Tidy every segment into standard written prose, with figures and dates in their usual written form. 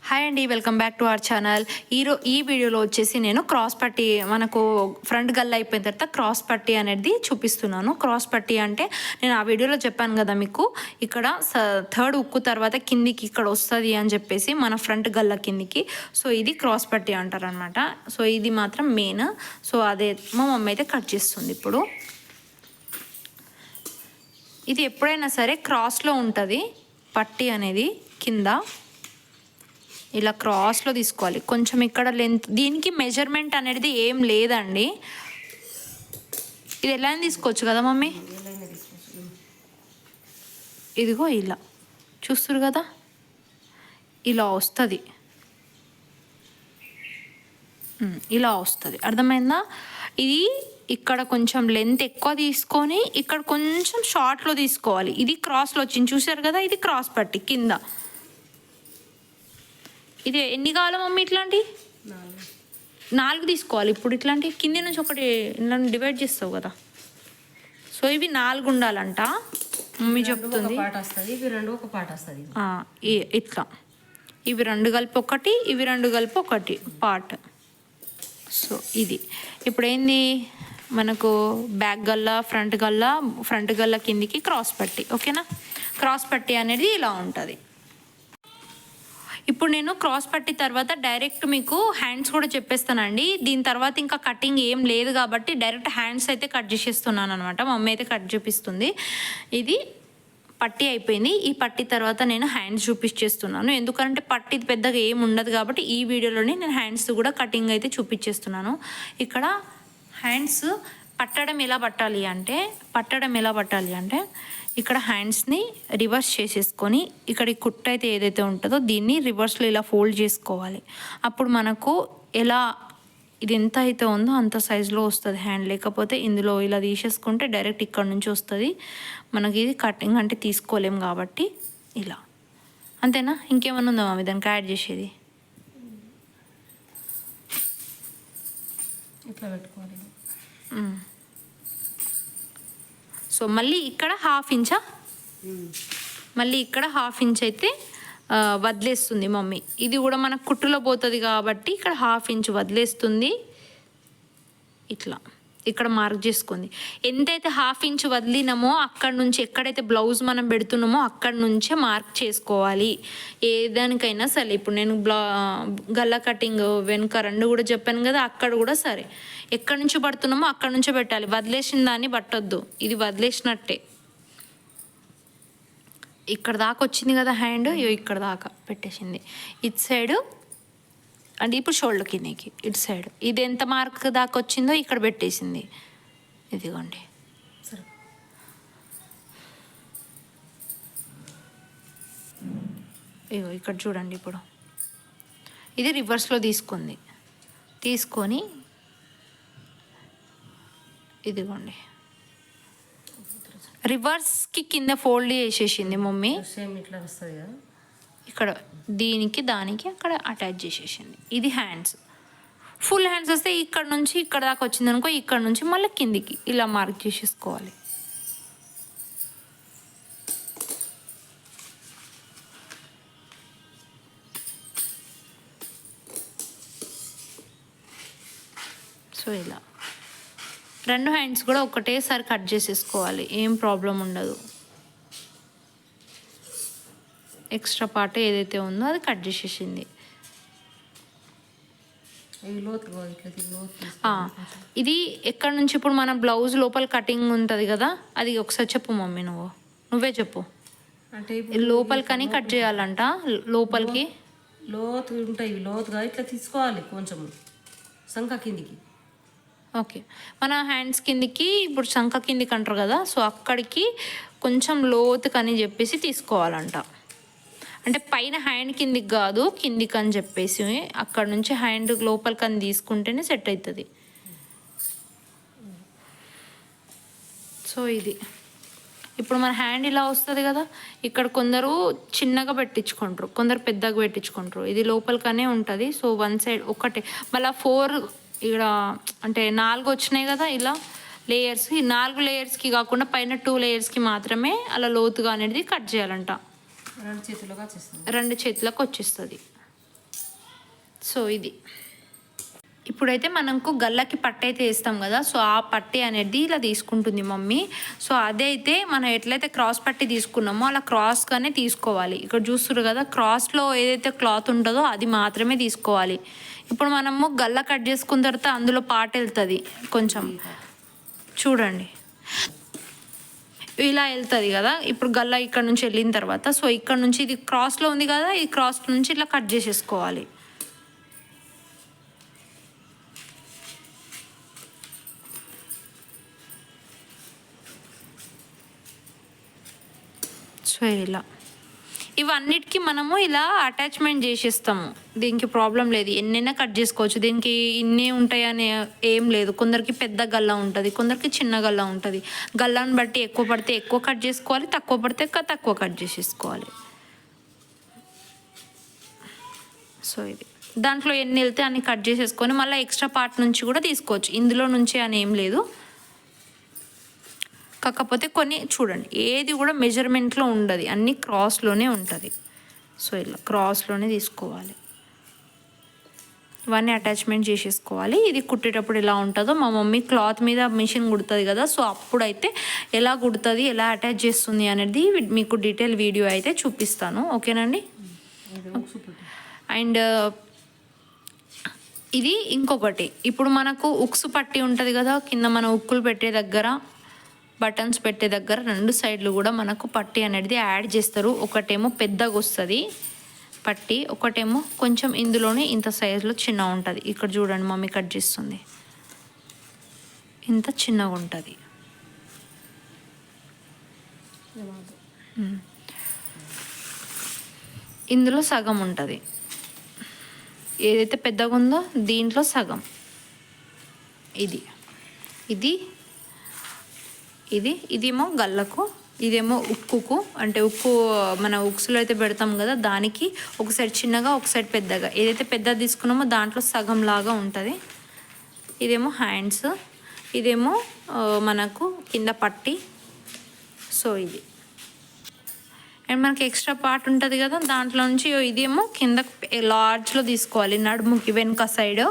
Hi అండి, welcome back to our channel. ఈ వీడియోలో వచ్చేసి నేను క్రాస్ పట్టీ, మనకు ఫ్రంట్ గల్ల అయిపోయిన తర్వాత క్రాస్ పట్టీ అనేది చూపిస్తున్నాను. క్రాస్ పట్టీ అంటే నేను ఆ వీడియోలో చెప్పాను కదా మీకు, ఇక్కడ థర్డ్ ఉక్కు తర్వాత కిందికి ఇక్కడ వస్తుంది అని చెప్పేసి మన ఫ్రంట్ గల్ల కిందికి. సో ఇది క్రాస్ పట్టీ అంటారనమాట. సో ఇది మాత్రం మెయిన్. సో అదే మా మమ్మీ అయితే కట్ చేస్తుంది ఇప్పుడు. ఇది ఎప్పుడైనా సరే క్రాస్లో ఉంటుంది పట్టీ అనేది. కింద ఇలా క్రాస్లో తీసుకోవాలి. కొంచెం ఇక్కడ లెంత్, దీనికి మెజర్మెంట్ అనేది ఏం లేదండి. ఇది ఎలా తీసుకోవచ్చు కదా మమ్మీ. ఇదిగో ఇలా చూస్తారు కదా, ఇలా వస్తుంది, ఇలా వస్తుంది. అర్థమైందా? ఇది ఇక్కడ కొంచెం లెంత్ ఎక్కువ తీసుకొని ఇక్కడ కొంచెం షార్ట్లో తీసుకోవాలి. ఇది క్రాస్లో వచ్చింది చూసారు కదా, ఇది క్రాస్ పట్టీ కింద. ఇది ఎన్ని కావాలో మమ్మీ? ఇట్లాంటి 4 తీసుకోవాలి. ఇప్పుడు ఇట్లాంటి కింది నుంచి ఒకటి ఇలా డివైడ్ చేస్తావు కదా. సో ఇవి 4 ఉండాలంట మమ్మీ చెప్తుంది. ఇట్లా ఇవి 2 కలిపి ఒకటి, ఇవి 2 కలిపి ఒకటి పార్ట్. సో ఇది ఇప్పుడు ఏంది మనకు బ్యాక్ గల్లా, ఫ్రంట్ గల్లా కిందికి క్రాస్ పట్టీ. ఓకేనా? క్రాస్ పట్టీ అనేది ఇలా ఉంటుంది. ఇప్పుడు నేను క్రాస్ పట్టీ తర్వాత డైరెక్ట్ మీకు హ్యాండ్స్ కూడా చెప్పేస్తానండి. దీని తర్వాత ఇంకా కటింగ్ ఏం లేదు కాబట్టి డైరెక్ట్ హ్యాండ్స్ అయితే కట్ చేసేస్తున్నాను అనమాట. మమ్మీ అయితే కట్ చూపిస్తుంది. ఇది పట్టీ అయిపోయింది. ఈ పట్టీ తర్వాత నేను హ్యాండ్స్ చూపించేస్తున్నాను. ఎందుకంటే పట్టీ పెద్దగా ఏం ఉండదు కాబట్టి ఈ వీడియోలోనే నేను హ్యాండ్స్ కూడా కటింగ్ అయితే చూపించేస్తున్నాను. ఇక్కడ హ్యాండ్స్ పట్టడం ఎలా పట్టాలి అంటే ఇక్కడ హ్యాండ్స్ని రివర్స్ చేసేసుకొని ఇక్కడ ఈ కుట్ట అయితే ఏదైతే ఉంటుందో దీన్ని రివర్స్లో ఇలా ఫోల్డ్ చేసుకోవాలి. అప్పుడు మనకు ఎలా ఇది ఎంత అయితే ఉందో అంత సైజులో వస్తుంది హ్యాండ్. లేకపోతే ఇందులో ఇలా తీసేసుకుంటే డైరెక్ట్ ఇక్కడ నుంచి వస్తుంది. మనకి ఇది కటింగ్ అంటే తీసుకోలేం కాబట్టి ఇలా. అంతేనా? ఇంకేమన్నా ఉందా మమ్మీ దానికి యాడ్ చేసేది? ఇట్లా పెట్టుకోవాలి. సో మళ్ళీ ఇక్కడ హాఫ్ ఇంచ్ అయితే వదిలేస్తుంది మమ్మీ. ఇది కూడా మనకు కుట్టులో పోతుంది కాబట్టి ఇక్కడ హాఫ్ ఇంచ్ వదిలేస్తుంది. ఇట్లా ఇక్కడ మార్క్ చేసుకుంది. ఎంతైతే హాఫ్ ఇంచ్ వదిలినామో అక్కడ నుంచి ఎక్కడైతే బ్లౌజ్ మనం పెడుతున్నామో అక్కడ నుంచే మార్క్ చేసుకోవాలి ఏదానికైనా సరే. ఇప్పుడు నేను గల్లా కటింగ్ వెనుక 2 కూడా చెప్పాను కదా, అక్కడ కూడా సరే ఎక్కడి నుంచి పడుతున్నామో అక్కడ నుంచే పెట్టాలి. వదిలేసిన దాన్ని పట్టొద్దు. ఇది వదిలేసినట్టే. ఇక్కడ దాకా వచ్చింది కదా హ్యాండ్, ఇక్కడ దాకా పెట్టేసింది. ఇటు సైడు అంటే ఇప్పుడు షోల్డర్ కిందకి ఇటు సైడ్ ఇది ఎంత మార్క్ దాకా వచ్చిందో ఇక్కడ పెట్టేసింది. ఇదిగోండి. ఇగో ఇక్కడ చూడండి. ఇప్పుడు ఇది రివర్స్లో తీసుకొని ఇదిగోండి రివర్స్కి కింద ఫోల్డ్ చేసేసింది మమ్మీ. ఇట్లా వస్తుంది కదా, ఇక్కడ దీనికి దానికి అక్కడ అటాచ్ చేసేసింది. ఇది హ్యాండ్స్. ఫుల్ హ్యాండ్స్ వస్తే ఇక్కడ నుంచి ఇక్కడ దాకా వచ్చింది అనుకో, ఇక్కడ నుంచి మళ్ళీ కిందికి ఇలా మార్క్ చేసేసుకోవాలి. సో ఇలా 2 హ్యాండ్స్ కూడా ఒకటేసారి కట్ చేసేసుకోవాలి, ఏం ప్రాబ్లం ఉండదు. ఎక్స్ట్రా పార్ట్ ఏదైతే ఉందో అది కట్ చేసేసింది. ఇది ఎక్కడ నుంచి ఇప్పుడు మన బ్లౌజ్ లోపల కటింగ్ ఉంటుంది కదా, అది ఒకసారి చెప్పు మమ్మీ. నువ్వే చెప్పు. అంటే లోపలికని కట్ చేయాలంట. లోపలికి లోతు ఉంటాయి, లోతుగా ఇట్లా తీసుకోవాలి కొంచెం సంఖ కిందికి. ఓకే, మన హ్యాండ్స్ కిందికి ఇప్పుడు సంఖ కిందికి అంటారు కదా, సో అక్కడికి కొంచెం లోతుకని చెప్పేసి తీసుకోవాలంట. అంటే పైన హ్యాండ్ కిందికి కాదు, కిందికి అని చెప్పేసి అక్కడ నుంచి హ్యాండ్ లోపలికి అని తీసుకుంటేనే సెట్ అవుతుంది. సో ఇది ఇప్పుడు మన హ్యాండ్ ఇలా వస్తుంది కదా, ఇక్కడ కొందరు చిన్నగా పెట్టించుకుంటారు, కొందరు పెద్దగా పెట్టించుకుంటారు. ఇది లోపలికనే ఉంటుంది. సో 1 సైడ్ ఒకటే, మళ్ళీ 4 ఇక్కడ అంటే 4 వచ్చినాయి కదా ఇలా లేయర్స్. ఈ 4 లేయర్స్కి కాకుండా పైన 2 లేయర్స్కి మాత్రమే అలా లోతుగా అనేది కట్ చేయాలంట. 2 చేతులకు వచ్చేస్తుంది. 2 చేతులకు వచ్చేస్తుంది. సో ఇది ఇప్పుడైతే మనకు గల్లకి పట్టు అయితే వేస్తాం కదా, సో ఆ పట్టి అనేది ఇలా తీసుకుంటుంది మమ్మీ. సో అదే అయితే మనం ఎట్లయితే క్రాస్ పట్టి తీసుకున్నామో అలా క్రాస్గానే తీసుకోవాలి. ఇక్కడ చూస్తున్నారు కదా, క్రాస్లో ఏదైతే క్లాత్ ఉంటుందో అది మాత్రమే తీసుకోవాలి. ఇప్పుడు మనము గల్ల కట్ చేసుకున్న తర్వాత అందులో పాట వెళ్తుంది కొంచెం, చూడండి ఇలా వెళ్తుంది కదా. ఇప్పుడు గల్ల ఇక్కడ నుంచి వెళ్ళిన తర్వాత సో ఇక్కడ నుంచి ఇది క్రాస్లో ఉంది కదా, ఈ క్రాస్ నుంచి ఇట్లా కట్ చేసేసుకోవాలి. సో ఇలా ఇవన్నిటికీ మనము ఇలా అటాచ్మెంట్ చేసేస్తాము. దీనికి ప్రాబ్లం లేదు, ఎన్నైనా కట్ చేసుకోవచ్చు. దీనికి ఇన్ని ఉంటాయని ఏం లేదు. కొందరికి పెద్ద గల్ల ఉంటుంది, కొందరికి చిన్న గల్ల ఉంటుంది. గల్లాన్ని బట్టి ఎక్కువ పడితే ఎక్కువ కట్ చేసుకోవాలి, తక్కువ పడితే తక్కువ కట్ చేసేసుకోవాలి. సో ఇది దాంట్లో ఎన్ని వెళ్తే అన్ని కట్ చేసేసుకొని మళ్ళీ ఎక్స్ట్రా పార్ట్ నుంచి కూడా తీసుకోవచ్చు. ఇందులో నుంచి అని ఏం లేదు. కాకపోతే కొన్ని చూడండి, ఏది కూడా మెజర్మెంట్లో ఉండదు, అన్నీ క్రాస్లోనే ఉంటుంది. సో ఇలా క్రాస్లోనే తీసుకోవాలి. ఇవన్నీ అటాచ్మెంట్ చేసేసుకోవాలి. ఇది కుట్టేటప్పుడు ఎలా ఉంటుందో మా మమ్మీ క్లాత్ మీద మిషన్ కుడుతుంది కదా, సో అప్పుడైతే ఎలా కుడుతుంది, ఎలా అటాచ్ చేస్తుంది అనేది మీకు డీటెయిల్ వీడియో అయితే చూపిస్తాను. ఓకేనండి. అండ్ ఇది ఇంకొకటి, ఇప్పుడు మనకు ఉక్సు పట్టి ఉంటుంది కదా కింద, మన ఉక్కులు పెట్టే దగ్గర, బటన్స్ పెట్టే దగ్గర రెండు సైడ్లు కూడా మనకు పట్టి అనేది యాడ్ చేస్తారు. ఒకటేమో పెద్దగా వస్తుంది పట్టి, ఒకటేమో కొంచెం ఇందులోనే ఇంత సైజులో చిన్న ఉంటుంది. ఇక్కడ చూడండి మమ్మీ కట్ చేస్తుంది, ఇంత చిన్నగా ఉంటుంది. ఇందులో సగం ఉంటుంది, ఏదైతే పెద్దగా ఉందో దీంట్లో సగం. ఇది ఇది ఇది ఇదేమో గల్లకు, ఇదేమో ఉక్కుకు, అంటే ఉక్కు మన ఉక్సులో అయితే పెడతాం కదా దానికి ఒక సైడ్ చిన్నగా ఒక సైడ్ పెద్దగా. ఏదైతే పెద్దది తీసుకున్నామో దాంట్లో సగం లాగా ఉంటుంది. ఇదేమో హ్యాండ్స్, ఇదేమో మనకు కింద పట్టి. సో ఇది అండ్ మనకి ఎక్స్ట్రా పార్ట్ ఉంటుంది కదా దాంట్లో నుంచి ఇదేమో కింద లార్జ్లో తీసుకోవాలి, నడుముకి వెనుక సైడ్.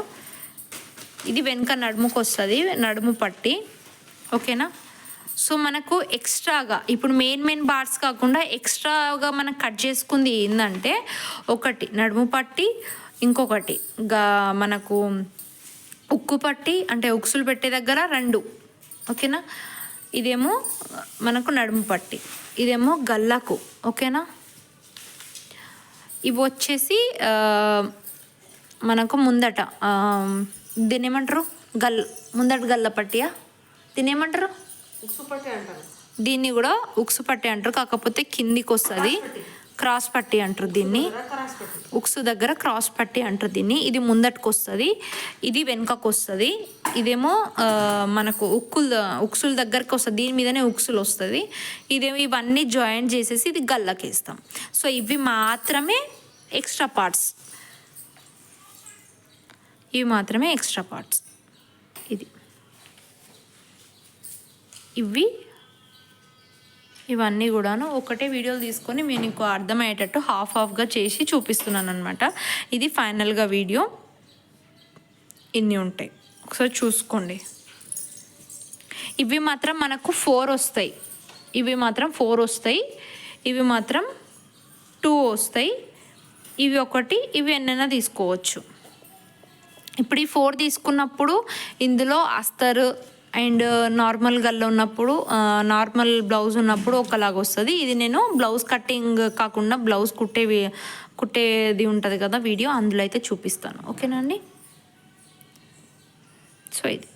ఇది వెనుక నడుముకు వస్తుంది, నడుము పట్టి. ఓకేనా. సో మనకు ఎక్స్ట్రాగా ఇప్పుడు మెయిన్ పార్ట్స్ కాకుండా ఎక్స్ట్రాగా మనం కట్ చేసుకుంది ఏంటంటే, ఒకటి నడుము పట్టి, ఇంకొకటి మనకు ఉక్కు పట్టి అంటే ఉక్సులు పెట్టే దగ్గర రెండు. ఓకేనా. ఇదేమో మనకు నడుము పట్టి, ఇదేమో గల్లకు. ఓకేనా. ఇవి వచ్చేసి మనకు ముందట దీన్ని ఏమంటారు, ముందట గల్ల పట్టియా, దీన్ని ఏమంటారు, ఉక్సు పట్టి అంటారు. దీన్ని కూడా ఉక్సు పట్టి అంటారు, కాకపోతే కిందికి వస్తుంది క్రాస్ పట్టి అంటారు దీన్ని. ఉక్సు దగ్గర క్రాస్ పట్టి అంటారు దీన్ని. ఇది ముందటికి వస్తుంది, ఇది వెనుకకు వస్తుంది. ఇదేమో మనకు ఉక్సుల దగ్గరకు వస్తుంది, దీని మీదనే ఉక్సులు వస్తుంది. ఇదేమో ఇవన్నీ జాయింట్ చేసేసి ఇది గల్లకి వేస్తాం. సో ఇవి మాత్రమే ఎక్స్ట్రా పార్ట్స్, ఇవి మాత్రమే ఎక్స్ట్రా పార్ట్స్. ఇది ఇవన్నీ కూడాను ఒకటే వీడియోలు తీసుకొని నేను మీకు అర్థమయ్యేటట్టు హాఫ్గా చేసి చూపిస్తున్నాను అనమాట. ఇది ఫైనల్గా వీడియో. ఇన్ని ఉంటాయి, ఒకసారి చూసుకోండి. ఇవి మాత్రం మనకు 4 వస్తాయి, ఇవి మాత్రం 4 వస్తాయి, ఇవి మాత్రం 2 వస్తాయి, ఇవి ఒకటి, ఇవి ఎన్నైనా తీసుకోవచ్చు. ఇప్పుడు ఈ 4 తీసుకున్నప్పుడు ఇందులో అస్తరు అండ్ నార్మల్ గల్ల ఉన్నప్పుడు, నార్మల్ బ్లౌజ్ ఉన్నప్పుడు ఒకలాగా వస్తుంది. ఇది నేను బ్లౌజ్ కటింగ్ కాకుండా బ్లౌజ్ కుట్టేది ఉంటుంది కదా వీడియో, అందులో అయితే చూపిస్తాను. ఓకేనా అండి. సో ఇది